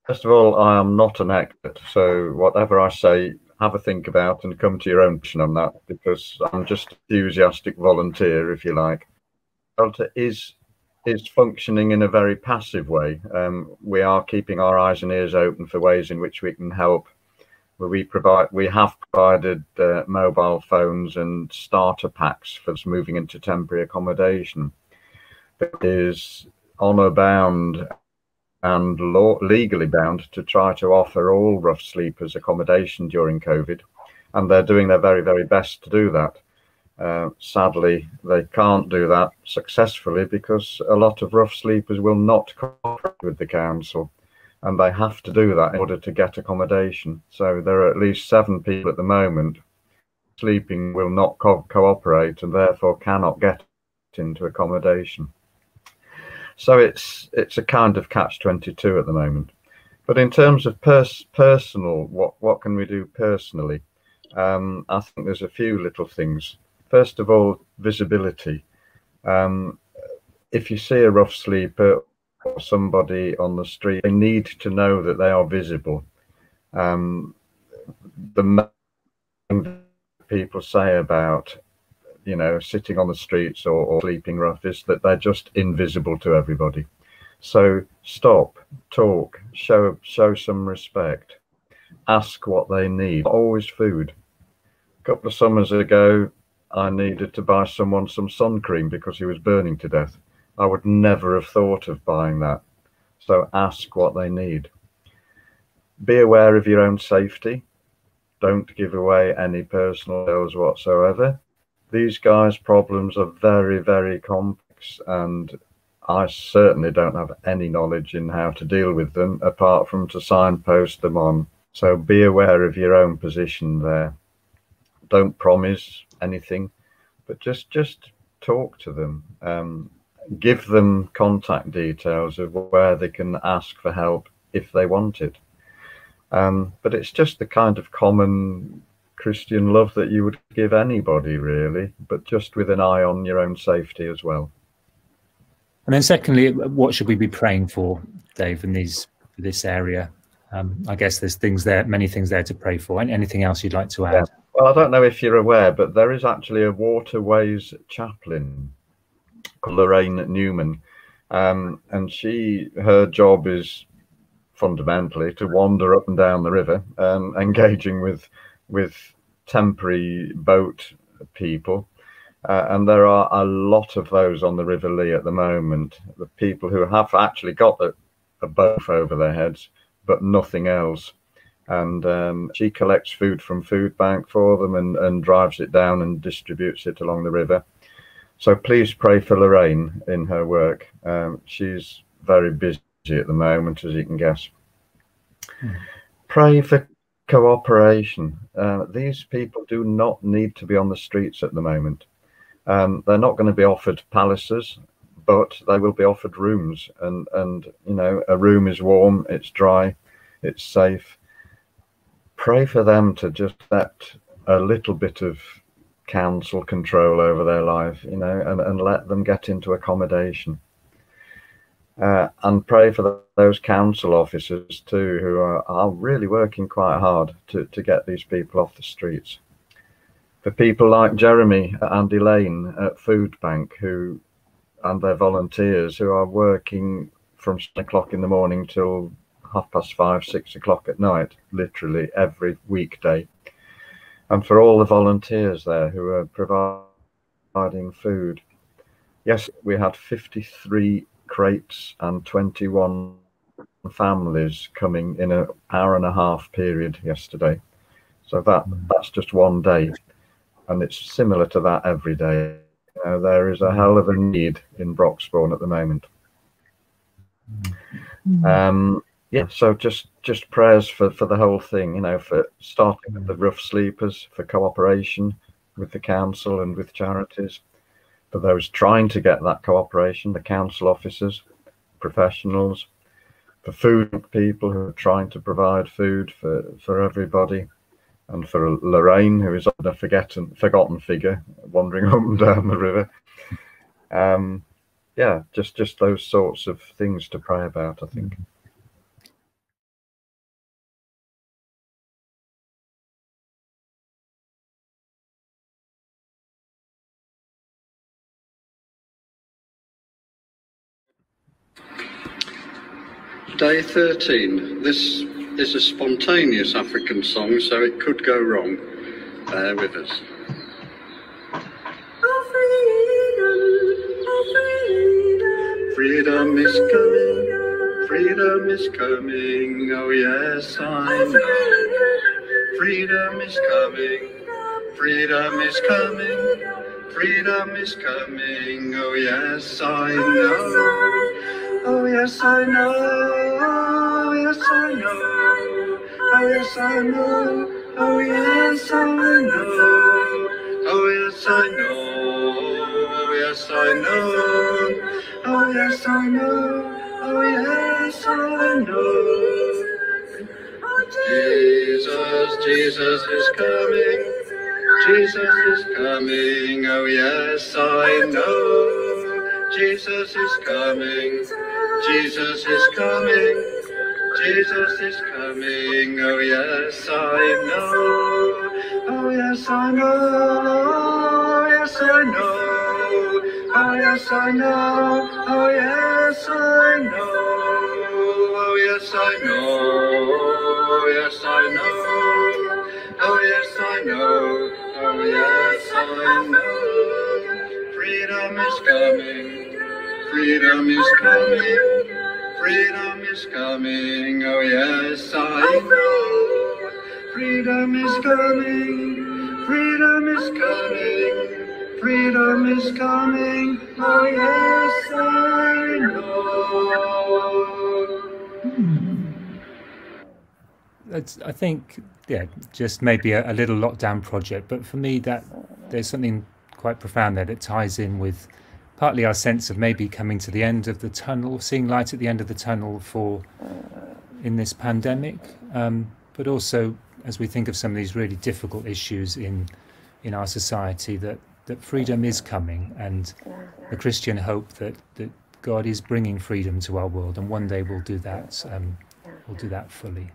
First of all, I am not an expert, so whatever I say, have a think about and come to your own decision on that, because I'm just an enthusiastic volunteer, if you like. Delta is functioning in a very passive way. We are keeping our eyes and ears open for ways in which we can help. We have provided mobile phones and starter packs for moving into temporary accommodation. It is honour bound and legally bound to try to offer all rough sleepers accommodation during COVID, and they're doing their very, very best to do that. Sadly, they can't do that successfully because a lot of rough sleepers will not cooperate with the council, and they have to do that in order to get accommodation. So there are at least 7 people at the moment sleeping will not cooperate and therefore cannot get into accommodation. So it's a kind of catch-22 at the moment. But in terms of personal, what can we do personally? I think there's a few little things. First of all, visibility. If you see a rough sleeper or somebody on the street, they need to know that they are visible. The main thing people say about sitting on the streets or sleeping rough is that they're just invisible to everybody. So stop, talk, show some respect, ask what they need. Always food. A couple of summers ago, I needed to buy someone some sun cream because he was burning to death. I would never have thought of buying that. So ask what they need. Be aware of your own safety. Don't give away any personal details whatsoever. These guys' problems are very, very complex, and I certainly don't have any knowledge in how to deal with them apart from to signpost them on. So be aware of your own position there. Don't promise anything, but just talk to them. Give them contact details of where they can ask for help if they want it. But it's just the kind of common Christian love that you would give anybody, really, but just with an eye on your own safety as well. And then secondly, what should we be praying for, Dave, in this area? I guess there's many things there to pray for. Anything else you'd like to add? Yeah. Well, I don't know if you're aware, but there is actually a waterways chaplain called Lorraine Newman, and her job is fundamentally to wander up and down the river, engaging with temporary boat people, and there are a lot of those on the River Lee at the moment. The people who have actually got a boat over their heads, but nothing else. And she collects food from food bank for them and drives it down and distributes it along the river. So please pray for Lorraine in her work. She's very busy at the moment, as you can guess. Pray for cooperation. These people do not need to be on the streets at the moment. They're not going to be offered palaces, but they will be offered rooms. And a room is warm, it's dry, it's safe. Pray for them to just let a little bit of council control over their life, and let them get into accommodation. And pray for those council officers too, who are really working quite hard to get these people off the streets. For people like Jeremy and Elaine at Food Bank, and their volunteers who are working from 7 o'clock in the morning till 5:30, 6 o'clock at night, literally every weekday. And for all the volunteers there who are providing food. Yes, we had 53 crates and 21 families coming in an hour-and-a-half period yesterday. So that's just one day, and it's similar to that every day. There is a hell of a need in Broxbourne at the moment. Yeah, so just prayers for the whole thing, for starting with the rough sleepers, for cooperation with the council and with charities, for those trying to get that cooperation, the council officers, professionals, for food people who are trying to provide food for everybody, and for Lorraine, who is often a forgotten figure wandering up and down the river. Yeah, just those sorts of things to pray about, I think. Day 13. This is a spontaneous African song, so it could go wrong. Bear with us. Freedom is coming, freedom is coming, oh yes I know. Freedom is coming, freedom is coming, freedom is coming, oh yes I know. Oh yes I know, oh yes I know, oh yes I know, oh yes I know, oh yes I know, oh yes I know, oh yes I know, oh yes I know. Jesus, Jesus is coming, Jesus is coming, oh yes I know. Jesus is coming, Jesus is coming, Jesus is coming, oh yes I know, oh yes I know, oh yes I know, oh yes I know, oh yes I know, oh yes I know, oh yes I know, oh yes I know, oh yes I know. Freedom is coming, freedom is coming, freedom is coming, oh yes I know. Freedom is coming, freedom is coming, freedom is coming, oh yes I know. I think, yeah, just maybe a little lockdown project, but for me that there's something quite profound there that ties in with partly our sense of maybe coming to the end of the tunnel, seeing light at the end of the tunnel in this pandemic, but also as we think of some of these really difficult issues in our society, that freedom is coming, and the Christian hope that God is bringing freedom to our world, and one day we'll do that fully.